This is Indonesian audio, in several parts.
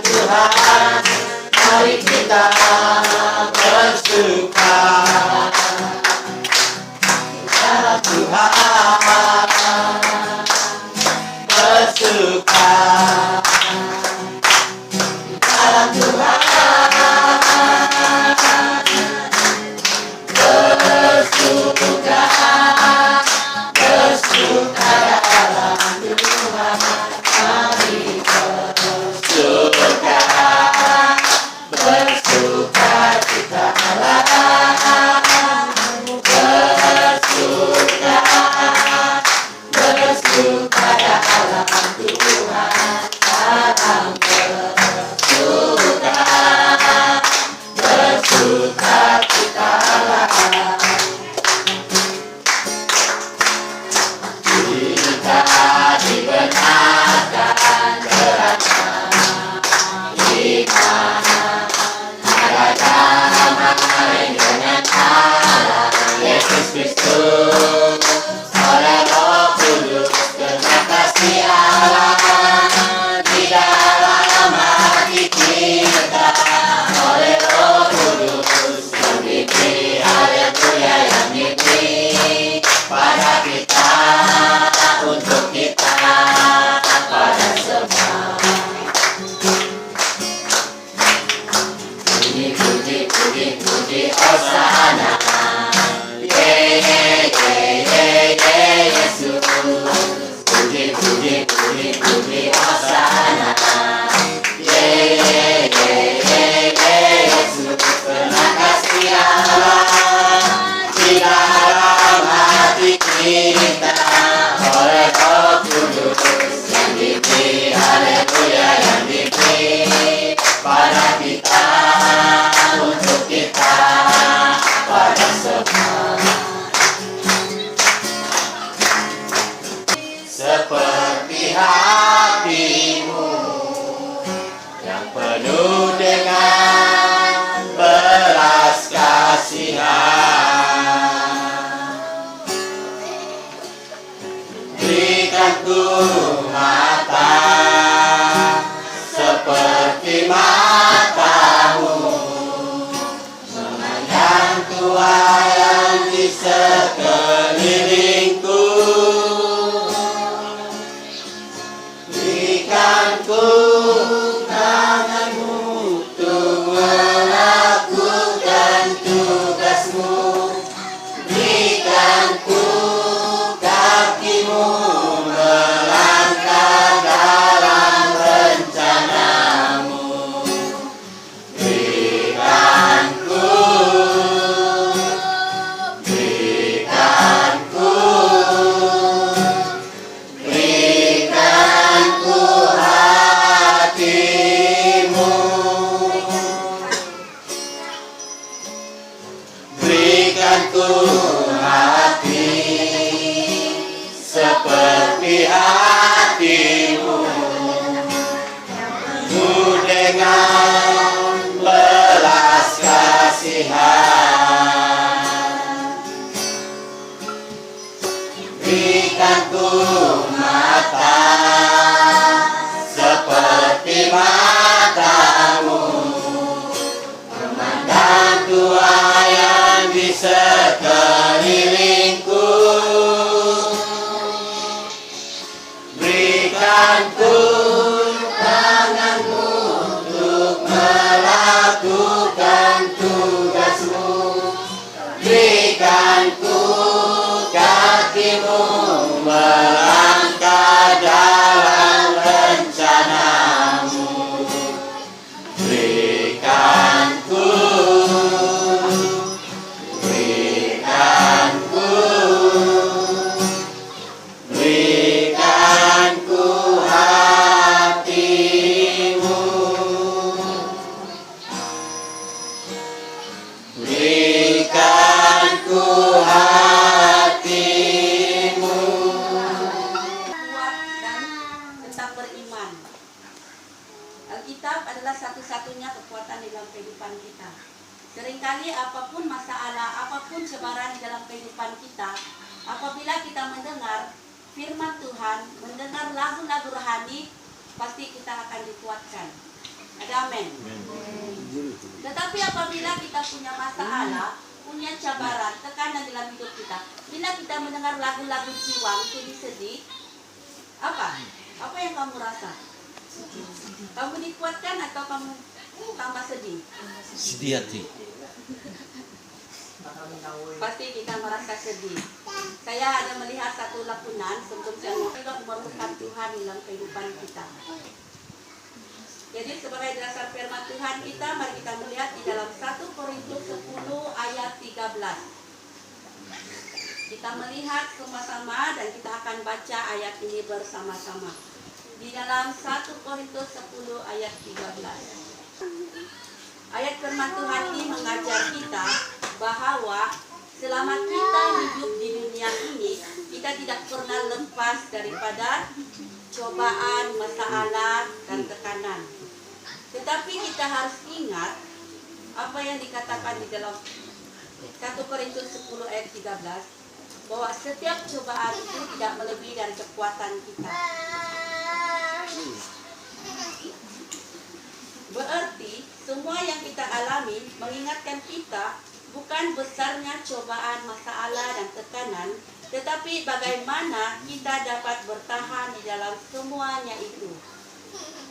Tuhan, mari kita bersuka. Dalam Tuhan bersuka. Dalam Tuhan bersuka. Bersuka dalam Tuhan, mari bersuka. Bersuka kita bersuka. Bersuka dalam Tuhan, dalam bersuka. Bersuka kita jika dibenarkan berada iman, ada damai dengan Allah Yesus Kristus oleh Roh Kudus, dengan kasih Allah di dalam hati kita oleh Roh Kudus yang diberi, haleluya, yang diberi pada kita, untuk kita, pada semua. Puji, puji, puji, puji, Hosana. Ye, ye, ye, ye, ye, Yesus. Puji, puji, puji, puji, Hosana. Ye, ye, ye, ye, ye, Yesus. Terima kasih Allah di dalam hati kita oleh Roh Kudus yang diberi, haleluya, yang diberi pada kita, untuk kita, pada semua. Seperti hatimu yang penuh dengan belas kasihan, berikan ku mata seperti matamu, memandang Tuhan yang di sekelilingku. Berikan ku tanganmu untuk melakukan tugasmu. Berikan ku kakimu melangkah dalam rencanamu. Berikan ku hatimu. Berikan ku hati seperti hatimu, penuh dengan belas kasihan. Berikan ku mata seperti matamu, memandang Tuhan yang di sekelilingku. Berikan ku tanganmu untuk melakukan tugasmu. Berikan ku kakimu melangkah dalam rencanamu. Berikan ku hatimu. Berikan ku hatimu. Kuat dan tetap beriman. Alkitab adalah satu-satunya kekuatan di dalam kehidupan kita. Seringkali apapun masalah, apapun sebaran di dalam kehidupan kita, apabila kita mendengar firman Tuhan, mendengar lagu-lagu rohani, pasti kita akan dikuatkan. Ada amin. Tetapi apabila kita punya masalah, punya cabaran, tekanan dalam hidup kita, bila kita mendengar lagu-lagu jiwang, sedih-sedih, apa? Apa yang kamu rasa? Kamu dikuatkan atau kamu tambah sedih? Sedih hati. Pasti kita merasa sedih. Saya ada melihat satu lakunan sebelum saya memerlukan Tuhan dalam kehidupan kita. Jadi sebagai dasar firman Tuhan kita, mari kita melihat di dalam 1 Korintus 10 ayat 13. Kita melihat sama-sama dan kita akan baca ayat ini bersama-sama. Di dalam 1 Korintus 10 ayat 13. Ayat firman Tuhan ini mengajar kita bahwa selama kita hidup di dunia ini, kita tidak pernah lepas daripada cobaan, masalah, dan tekanan. Tetapi kita harus ingat apa yang dikatakan di dalam 1 Korintus 10 ayat 13, bahwa setiap cobaan itu tidak melebihi dari kekuatan kita. Berarti semua yang kita alami mengingatkan kita bukan besarnya cobaan, masalah, dan tekanan, tetapi bagaimana kita dapat bertahan di dalam semuanya itu.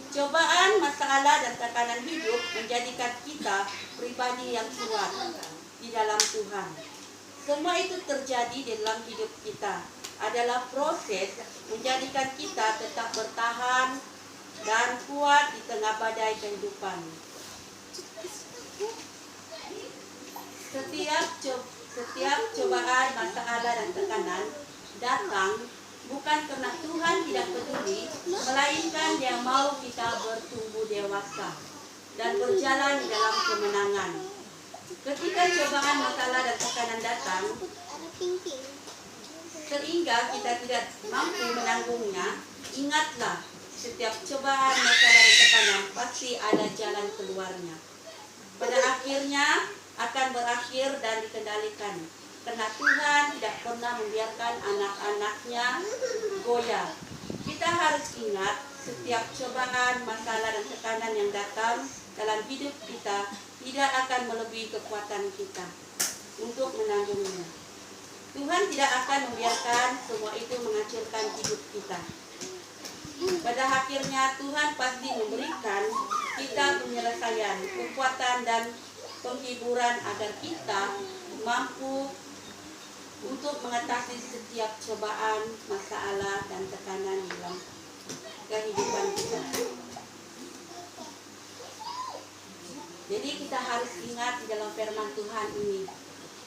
Cobaan, masalah, dan tekanan hidup menjadikan kita pribadi yang kuat di dalam Tuhan. Semua itu terjadi di dalam hidup kita. Adalah proses menjadikan kita tetap bertahan dan kuat di tengah badai kehidupan. Setiap cobaan, masalah, dan tekanan datang bukan karena Tuhan tidak peduli, melainkan Dia mau kita bertumbuh dewasa dan berjalan di dalam kemenangan. Ketika cobaan, masalah, dan tekanan datang, sehingga kita tidak mampu menanggungnya, ingatlah, setiap cobaan, masalah, dan tekanan pasti ada jalan keluarnya. Pada akhirnya akan berakhir dan dikendalikan. Karena Tuhan tidak pernah membiarkan anak-anaknya goyah. Kita harus ingat setiap cobaan, masalah, dan tekanan yang datang dalam hidup kita tidak akan melebihi kekuatan kita untuk menanggungnya. Tuhan tidak akan membiarkan semua itu menghancurkan hidup kita. Pada akhirnya Tuhan pasti memberikan kita penyelesaian, kekuatan, dan penghiburan agar kita mampu untuk mengatasi setiap cobaan, masalah, dan tekanan dalam kehidupan kita. Jadi kita harus ingat di dalam firman Tuhan ini,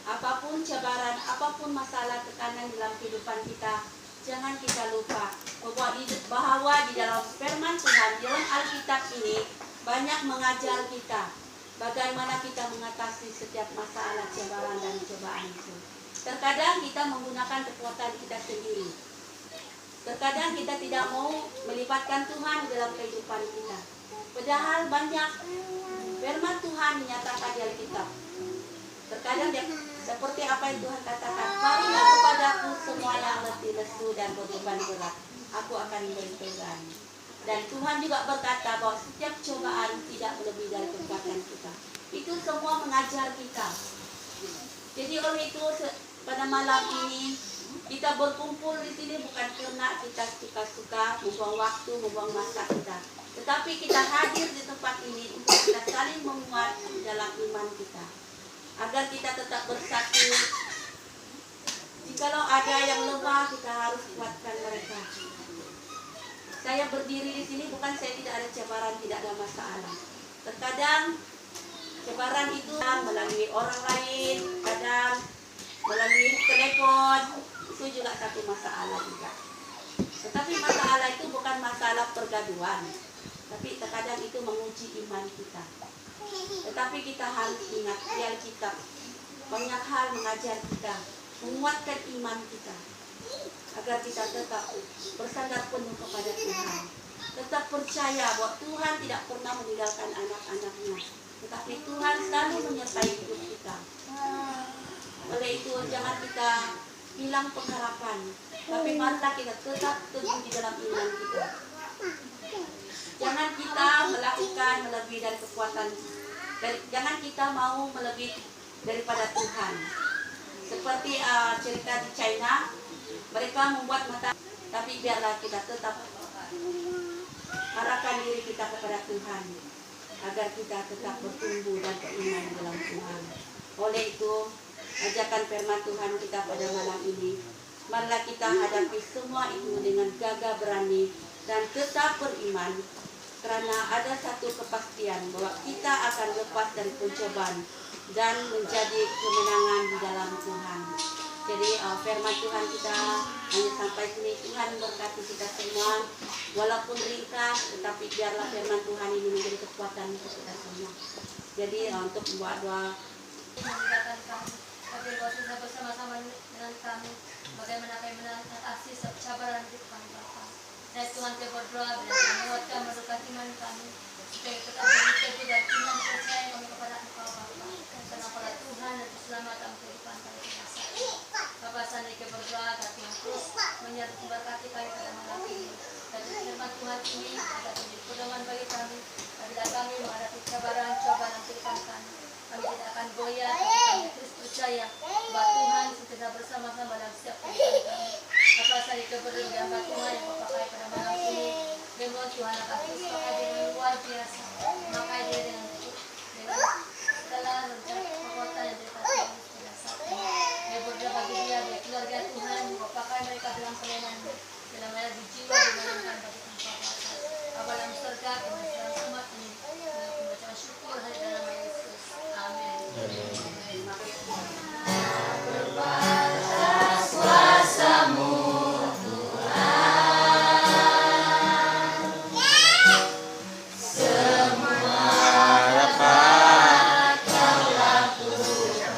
apapun cabaran, apapun masalah, tekanan dalam kehidupan kita, jangan kita lupa bahwa di dalam firman Tuhan, di dalam Alkitab ini banyak mengajar kita bagaimana kita mengatasi setiap masalah, cabaran, dan cobaan itu. Terkadang kita menggunakan kekuatan kita sendiri. Terkadang kita tidak mau melibatkan Tuhan dalam kehidupan kita. Padahal banyak firman Tuhan menyatakan di Alkitab. Terkadang dia, seperti apa yang Tuhan katakan, marilah kepadaku semua yang letih lesu dan berbeban berat, aku akan berikan. Dan Tuhan juga berkata bahwa setiap cobaan tidak melebihi dari kekuatan kita. Itu semua mengajar kita. Jadi oleh itu pada malam ini kita berkumpul di sini bukan karena kita suka-suka membuang waktu, membuang masa kita, tetapi kita hadir di tempat ini untuk kita saling menguat dalam iman kita, agar kita tetap bersatu. Jikalau ada yang lemah, kita harus kuatkan mereka. Saya berdiri di sini bukan saya tidak ada cabaran, tidak ada masalah. Terkadang cabaran itu melalui orang lain, kadang melalui telepon, itu juga satu masalah juga. Tetapi masalah itu bukan masalah pergaduhan, tapi terkadang itu menguji iman kita. Tetapi kita harus ingat di Alkitab banyak hal mengajar kita, menguatkan iman kita, agar kita tetap bersandar penuh kepada Tuhan. Tetap percaya bahwa Tuhan tidak pernah meninggalkan anak-anaknya, tetapi Tuhan selalu menyertai hidup kita. Oleh itu jangan kita hilang pengharapan, tapi marilah kita tetap teguh di dalam iman kita. Jangan kita melakukan melebihi dari kekuatan, jangan kita mau melebihi daripada Tuhan. Seperti cerita di China, mereka membuat mata, tapi biarlah kita tetap arahkan diri kita kepada Tuhan, agar kita tetap bertumbuh dan beriman dalam Tuhan. Oleh itu, ajakan firman Tuhan kita pada malam ini, marilah kita hadapi semua itu dengan gagah berani dan tetap beriman, karena ada satu kepastian bahwa kita akan lepas dari pencobaan dan menjadi kemenangan di dalam Tuhan. Jadi firman Tuhan kita hanya sampai sini. Tuhan berkati kita semua, walaupun ringkas, tetapi biarlah firman Tuhan ini menjadi kekuatan untuk kita semua. Jadi untuk membuat doa, memudahkan kami, agar Kau sudah bersama-sama dengan kami, bagaimana kami mengatasi cabaran hidup kami Bapa. Dan Tuhan kami berdoa, bila menguatkan memberkati iman kami, supaya tetap berteguh dan iman percaya kami kepada Engkau Bapa. Karena pada Tuhan dan keselamatan kehidupan kami kita saat ini. Bapa sandi kami berdoa agar Tuhan terus menyertai memberkati kami pada malam ini. Dan firman Tuhan ini agar menjadi pedoman bagi kami, apabila kami menghadapi cabaran cobaan kehidupan kami. Kami tidak akan goyah, tapi kami terus percaya bahwa Tuhan senantiasa bersama-sama dalam setiap kehidupan kami. Apa saja keberadaan hamba Tuhan yang Kau pakai pada malam ini, dengan Tuhan akan terus pakai dengan luar biasa, memakai dia dengan segala rencana kekuatan yang dikasih pada saat ini. Dia berdoa bagi dia keluarga Tuhan, Kau pakai mereka dalam pelayanan-Mu, dalam menjadi jiwa dimenangkan bagi Engkau Bapa. Bapa dalam surga, kami dalam umat ini, kami mengucapkan syukur hari dalam nama Yesus. Amin. Terbatas kuasa-Mu Tuhan, semua dapat Kau lakukan.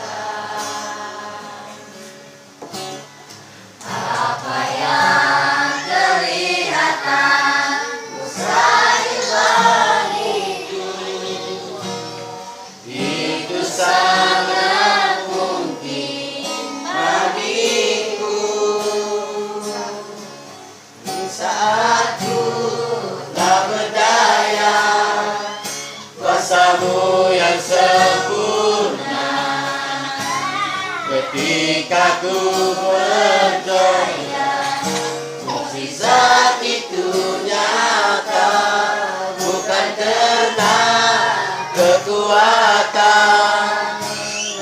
Apa yang kelihatan mustahil bagiku, itu sangat mungkin bagiku. Saat ku tak berdaya, kuasa-Mu yang sempurna. Ketika ku percaya, mukjizat itu nyata, bukan karena kekuatan,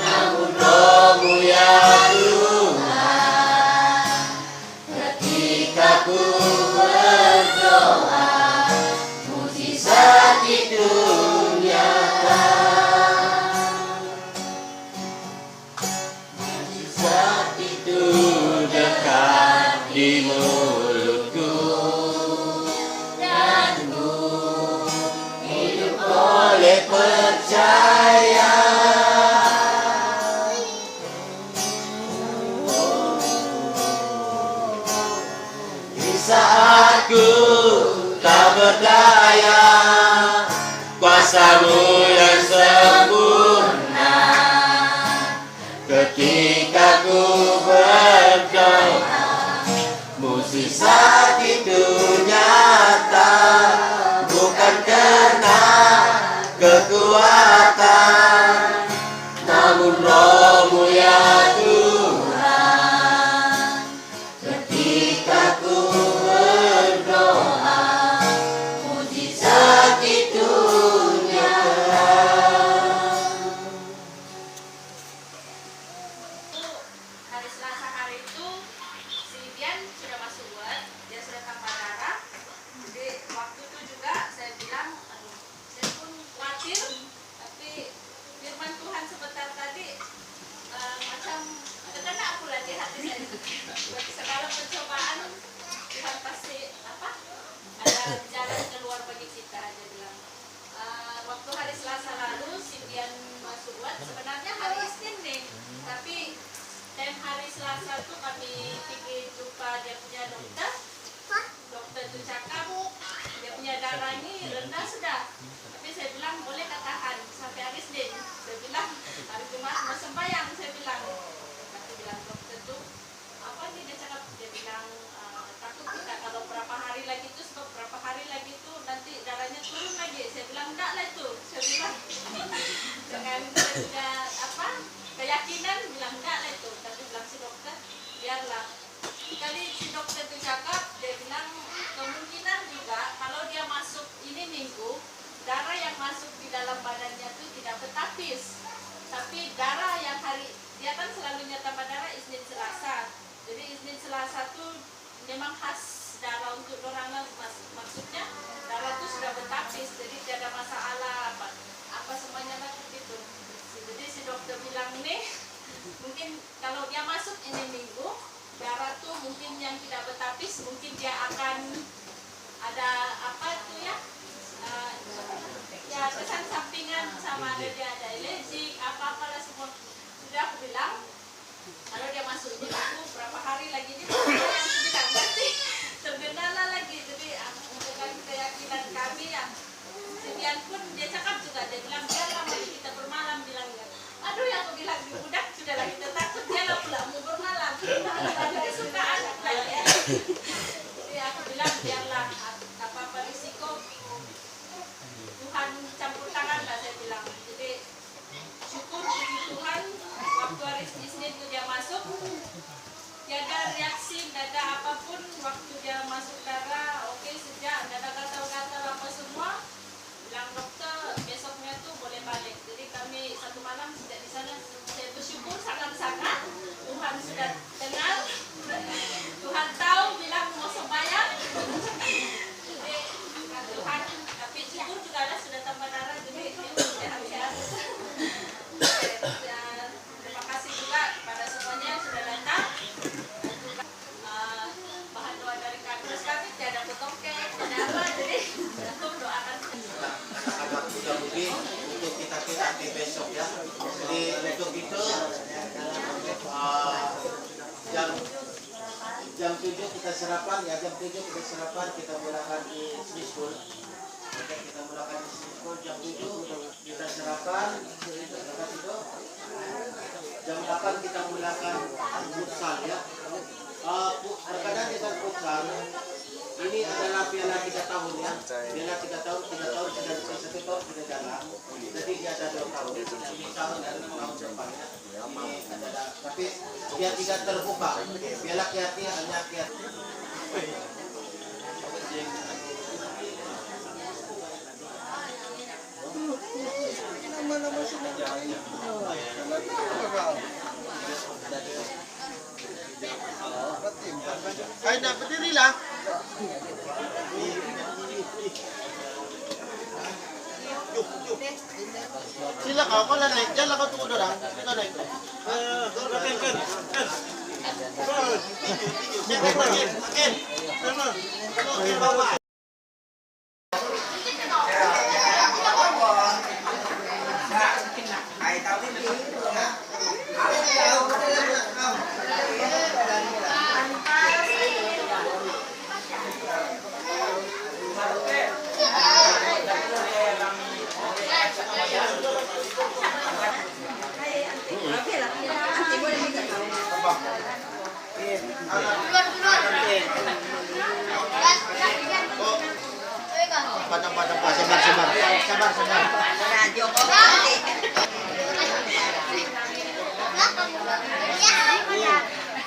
namun Roh-Mu ya Tuhan. Ketika ku berdoa, mukjizat itu nyata. Mukjizat itu dekat di mulutku, dan ku hidup oleh percaya. Di saat ku tak berdaya, kuasa-Mu yang sempurna. Ketika ku berdoa, mukjizat itu nyata, bukan karena kekuatan, namun Roh-Mu ya Tuhan. Ketika ku berdoa, mukjizat itu nyata. Hari Selasa hari itu si Bian sudah masuk ward, dia sudah tanpa darah. Jadi waktu itu juga saya bilang, aduh, saya pun khawatir, tapi firman Tuhan sebentar tadi macam terkena aku lagi hati saya. Bagi segala pencobaan Tuhan pasti ada jalan keluar bagi kita. Dia bilang waktu hari Selasa lalu si Bian masuk ward, sebenarnya hari Isnin nih, tapi hari Selasa tuh kami pergi jumpa dia punya dokter. Dokter tuh cakap dia punya darah ini rendah sudah. Tapi saya bilang boleh katakan sampai hari Senin. Saya bilang hari Jumat mau sembahyang. Saya bilang. Tapi bilang dokter tuh apa nih dia cakap? Dia bilang takut kita kalau berapa hari lagi tuh nanti darah kegiatan selalunya tambah darah Isnin Selasa. Jadi Isnin Selasa tuh memang khas darah untuk orang maksudnya darah tuh sudah bertapis, jadi tidak ada masalah apa semuanya lah gitu. Jadi si dokter bilang nih mungkin kalau dia masuk ini minggu darah tuh mungkin yang tidak bertapis mungkin dia akan ada apa tuh ya ya kesan sampingan sama dia ada alergi apa-apalah semua. Sudah aku bilang kalau dia masuk ini aku berapa hari lagi ini yang bilang berarti tergendala lagi. Jadi dengan keyakinan kami ya Sedian pun dia cakap juga, dia bilang biarlah mari kita bermalam, bilang aduh yang aku bilang di budak sudahlah kita takut dia lah pula mau bermalam tapi suka anak lah ya. Jadi aku bilang biarlah apa risiko Tuhan campur tangan lah saya bilang. Jadi syukur puji Tuhan waktu hari Isnin itu dia masuk tiada reaksi, tidak ada apapun waktu dia masuk darah oke sejak tidak ada gatal-gatal apa semua. Bilang dokter besoknya tuh boleh balik. Jadi kami satu malam sejak di sana saya bersyukur sangat-sangat Tuhan sudah dengar, Tuhan tahu bilang mau sembahyang. Jadi Tuhan tapi syukur juga ada sudah tambah darah jadi sehat-sehat. Terima kasih juga kepada semuanya yang sudah datang. Bahan doa dari kami, terus kami tiada potong kek, tiada apa, jadi untuk doakan. Agak mudah lebih untuk kita nanti besok ya. Jadi untuk itu jam 7 kita sarapan ya, jam 7 kita sarapan, kita mulakan di Swiss School. Oke, kita mulakan di Swiss School jam 7 kita sarapan, itu jam 8 kita mulakan futsal ya. Berkaitan dengan futsal ini adalah piala 3 tahun ya. Piala 3 tahun sudah 1 tahun sudah jalan. Jadi dia ada 2 tahun, ini tahun dan 6 tahun depannya. Ini adalah, tapi dia tidak terbuka. Piala kiati hanya kiati. Nama-nama semua. Ay, nak berdirilah. Sila kau lah naik, jangan kau tunggu orang. Kau naik. Kan. Sabar.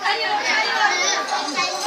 Ayo.